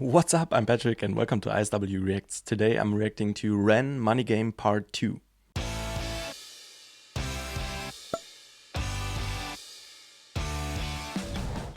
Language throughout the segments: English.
What's up, I'm Patrick and welcome to ISW Reacts. Today I'm reacting to REN Money Game Part 2.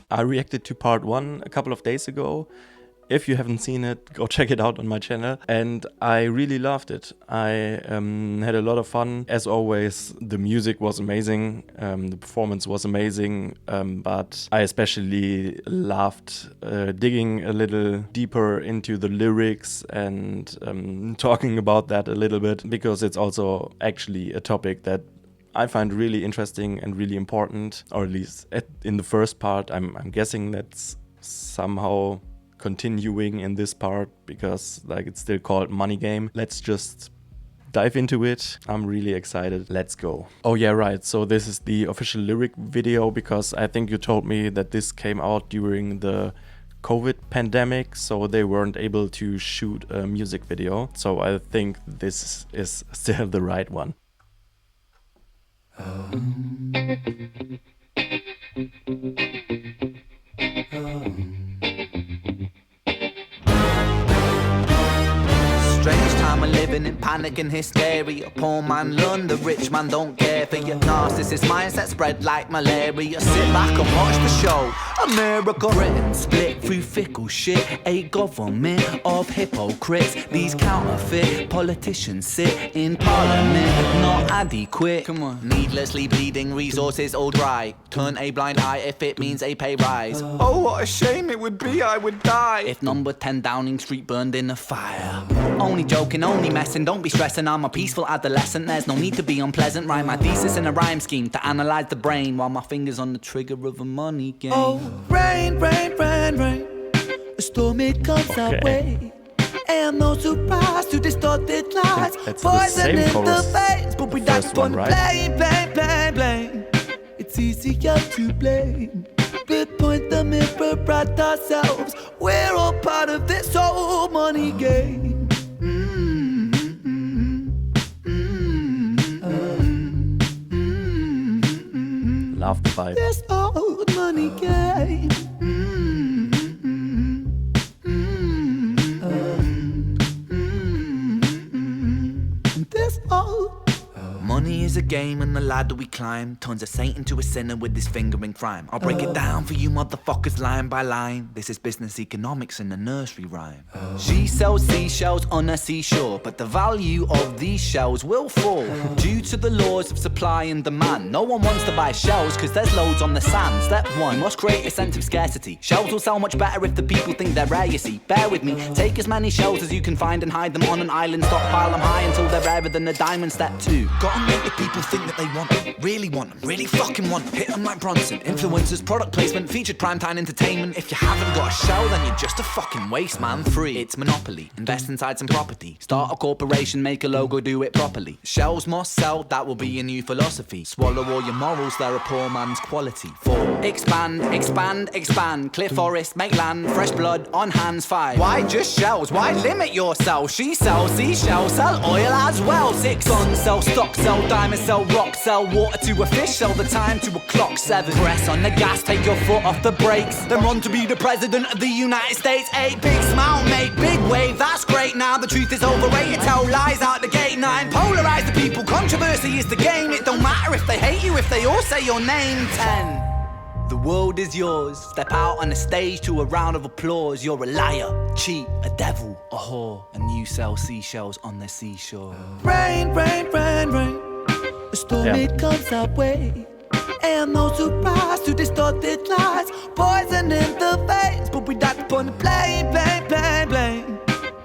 I reacted to Part 1 a couple of days ago. If you haven't seen it, go check it out on my channel. And I really loved it. I had a lot of fun. As always, the music was amazing, the performance was amazing, but I especially loved digging a little deeper into the lyrics and talking about that a little bit, because it's also actually a topic that I find really interesting and really important, or at least in the first part. I'm guessing that's somehow continuing in this part, because like it's still called Money Game. Let's just dive into it. I'm really excited. Let's go. Oh yeah, right. So this is the official lyric video, because I think you told me that this came out during the COVID pandemic, so they weren't able to shoot a music video. So I think this is still the right one. Strange time we're living in, panic and hysteria. Poor man learn, the rich man don't care for your narcissist mindset spread like malaria. Sit back and watch the show. America, Britain split through fickle shit. A government of hypocrites. These counterfeit politicians sit in parliament, not adequate. Come on. Needlessly bleeding, resources all dry. Turn a blind eye if it means a pay rise. Oh, what a shame it would be, I would die if number 10 Downing Street burned in a fire. Only joking, only messing, don't be stressing. I'm a peaceful adolescent, there's no need to be unpleasant. Write my thesis in a rhyme scheme to analyze the brain, while my finger's on the trigger of a money game. Oh, rain, rain, rain, rain, a storm it comes our way. And no surprise to distorted lies. Poison in the veins, but we die on blame, blame, blame, blame. It's easier to blame. We point the mirror at ourselves. We're all part of this whole money game. Love the vibe. This old money game. This old money is a game, and the ladder we climb turns a saint into a sinner with his finger in crime. I'll break it down for you motherfuckers line by line. This is business economics in a nursery rhyme. She sells seashells on a seashore, but the value of these shells will fall due to the laws of supply and demand. No one wants to buy shells because there's loads on the sand. Step one, must create a sense of scarcity. Shells will sell much better if the people think they're rare, you see. Bear with me, take as many shells as you can find and hide them on an island. Stockpile them high until they're rarer than a diamond. Step two, gotta make the people think that they want them, really fucking want them. Hit them like Bronson. Influencers, product placement, featured primetime entertainment. If you haven't got a shell, then you're just a fucking waste man. Free, it's monopoly. Invest inside some property. Start a corporation, make a logo, do it properly. Shells must sell, that will be a new philosophy. Swallow all your morals, they're a poor man's quality. 4. Expand, expand, expand. Clear forest, make land, fresh blood on hands. 5. Why just shells? Why limit yourself? She sells seashells, sell oil as well. 6. Guns, sell stock, sell diamonds, sell rock, sell water to a fish, sell the time to a clock. 7. Press on the gas, take your foot off the brakes, then run to be the president of the United States. 8. Big smile, make big wave, that's great. Now the truth is overrated, tell lies out the gate. 9. Polarize the people, controversy is the game. It don't matter if they hate you, if they all say your name. 10. The world is yours. Step out on the stage to a round of applause. You're a liar, cheat, a devil, a whore, and you sell seashells on the seashore. Rain, rain, rain, rain, a storm it comes our way. And no surprise to distorted lies. Poison in the veins, but we die upon the blame, blame, blame, blame.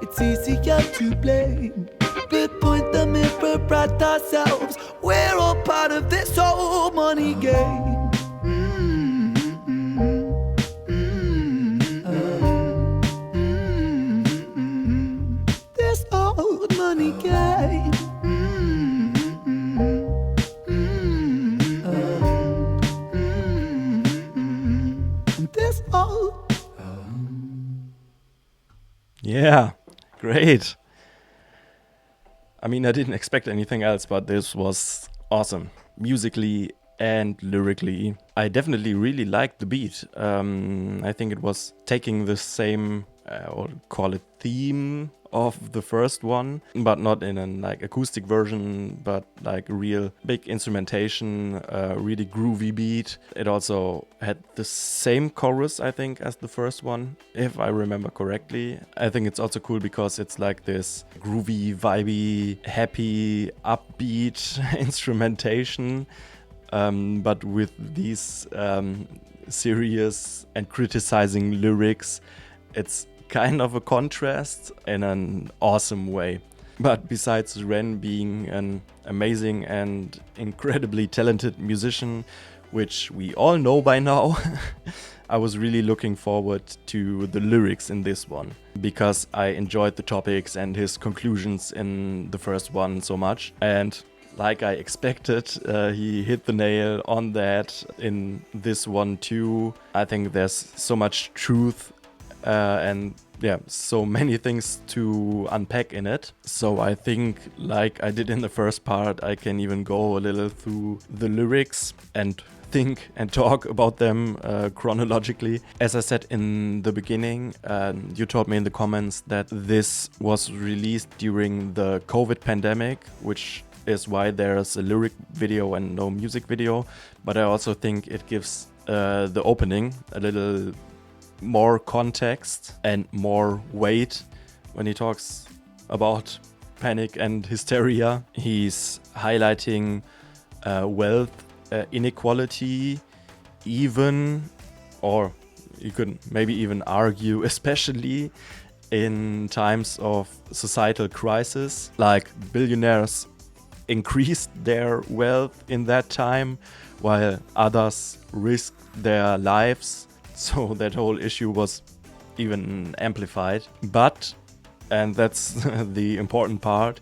It's easier to blame. We point the mirror at ourselves. We're all part of this whole money game. This old money game. This old. Yeah, great. I mean, I didn't expect anything else, but this was awesome. Musically and lyrically. I definitely really liked the beat. I think it was taking the same or call it theme of the first one, but not in an like acoustic version, but like real big instrumentation, really groovy beat. It also had the same chorus, I think, as the first one, if I remember correctly. I think it's also cool because it's like this groovy, vibey, happy, upbeat instrumentation, but with these serious and criticizing lyrics. It's kind of a contrast in an awesome way. But besides REN being an amazing and incredibly talented musician, which we all know by now, I was really looking forward to the lyrics in this one, because I enjoyed the topics and his conclusions in the first one so much. And like I expected, he hit the nail on that in this one too. I think there's so much truth and so many things to unpack in it. So I think, like I did in the first part, I can even go a little through the lyrics and think and talk about them chronologically. As I said in the beginning, you told me in the comments that this was released during the COVID pandemic, which is why there's a lyric video and no music video. But I also think it gives the opening a little more context and more weight when he talks about panic and hysteria. He's highlighting wealth inequality, even, or you could maybe even argue, especially in times of societal crisis, like billionaires increased their wealth in that time while others risked their lives. So that whole issue was even amplified. But, and that's the important part,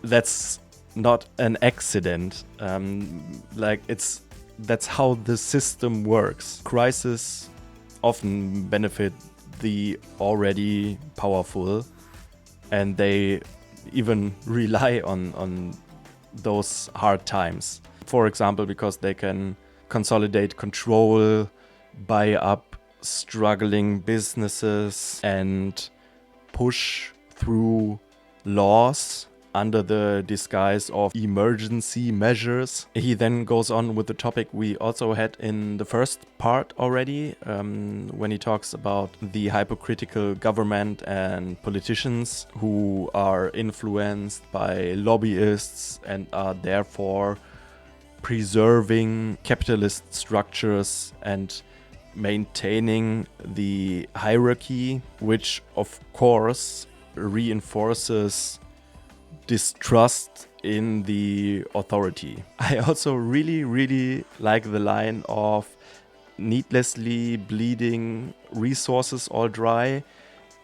that's not an accident. That's how the system works. Crises often benefit the already powerful, and they even rely on those hard times. For example, because they can consolidate control, buy up struggling businesses, and push through laws under the disguise of emergency measures. He then goes on with the topic we also had in the first part already, when he talks about the hypocritical government and politicians who are influenced by lobbyists and are therefore preserving capitalist structures and maintaining the hierarchy, which of course reinforces distrust in the authority. I also really like the line of needlessly bleeding resources all dry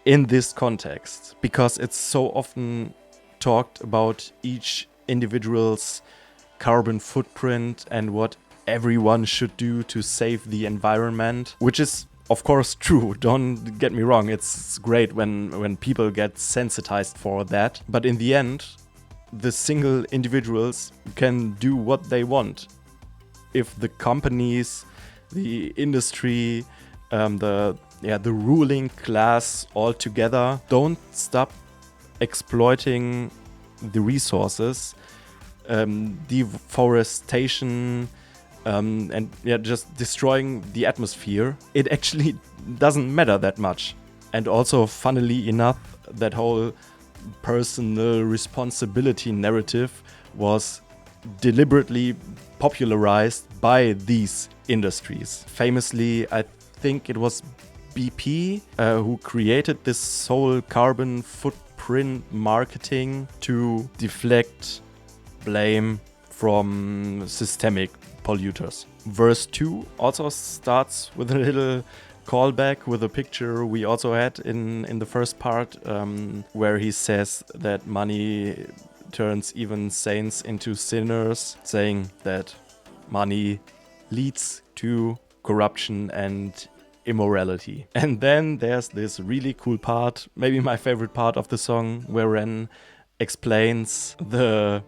in this context, because it's so often talked about each individual's carbon footprint and what everyone should do to save the environment, which is of course true, don't get me wrong, it's great when people get sensitized for that, but in the end, the single individuals can do what they want. If the companies, the industry, the ruling class all together don't stop exploiting the resources, deforestation, and just destroying the atmosphere, it actually doesn't matter that much. And also, funnily enough, that whole personal responsibility narrative was deliberately popularized by these industries. Famously, I think it was BP who created this whole carbon footprint marketing to deflect blame from systemic polluters. Verse 2 also starts with a little callback with a picture we also had in the first part, where he says that money turns even saints into sinners, saying that money leads to corruption and immorality. And then there's this really cool part, maybe my favorite part of the song, where REN explains the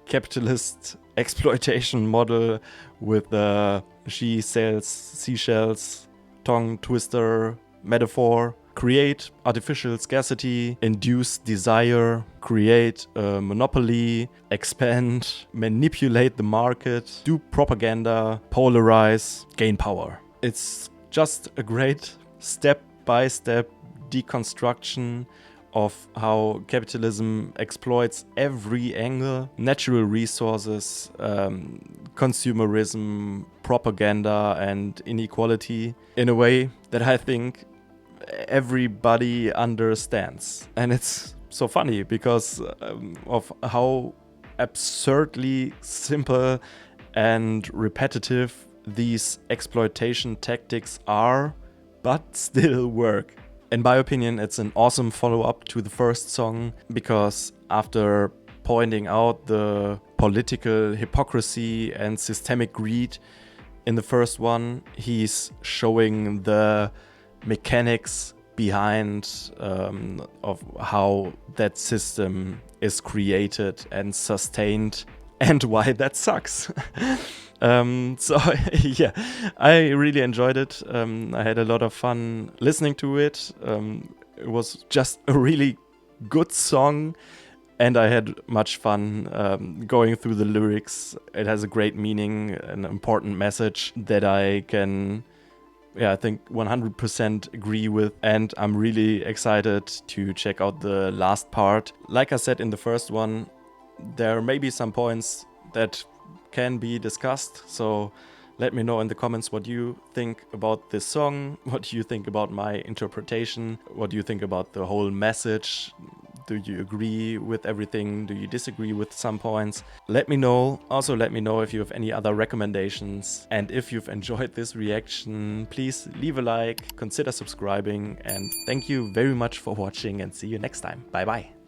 capitalist exploitation model with the she sells seashells tongue twister metaphor. create artificial scarcity, induce desire, create a monopoly, expand, manipulate the market, do propaganda, polarize, gain power. It's just a great step-by-step deconstruction of how capitalism exploits every angle, natural resources, consumerism, propaganda, and inequality in a way that I think everybody understands. And it's so funny because of how absurdly simple and repetitive these exploitation tactics are, but still work. In my opinion, it's an awesome follow-up to the first song, because after pointing out the political hypocrisy and systemic greed in the first one, he's showing the mechanics behind of how that system is created and sustained and why that sucks. So yeah, I really enjoyed it. I had a lot of fun listening to it. It was just a really good song, and I had much fun going through the lyrics. It has a great meaning, an important message that I can, I think 100% agree with, and I'm really excited to check out the last part. Like I said in the first one, there may be some points that can be discussed, so let me know in the comments what you think about this song, what do you think about my interpretation, what do you think about the whole message. Do you agree with everything? Do you disagree with some points? Let me know. Also, let me know if you have any other recommendations. And if you've enjoyed this reaction, please leave a like, consider subscribing, and thank you very much for watching, and see you next time. Bye bye.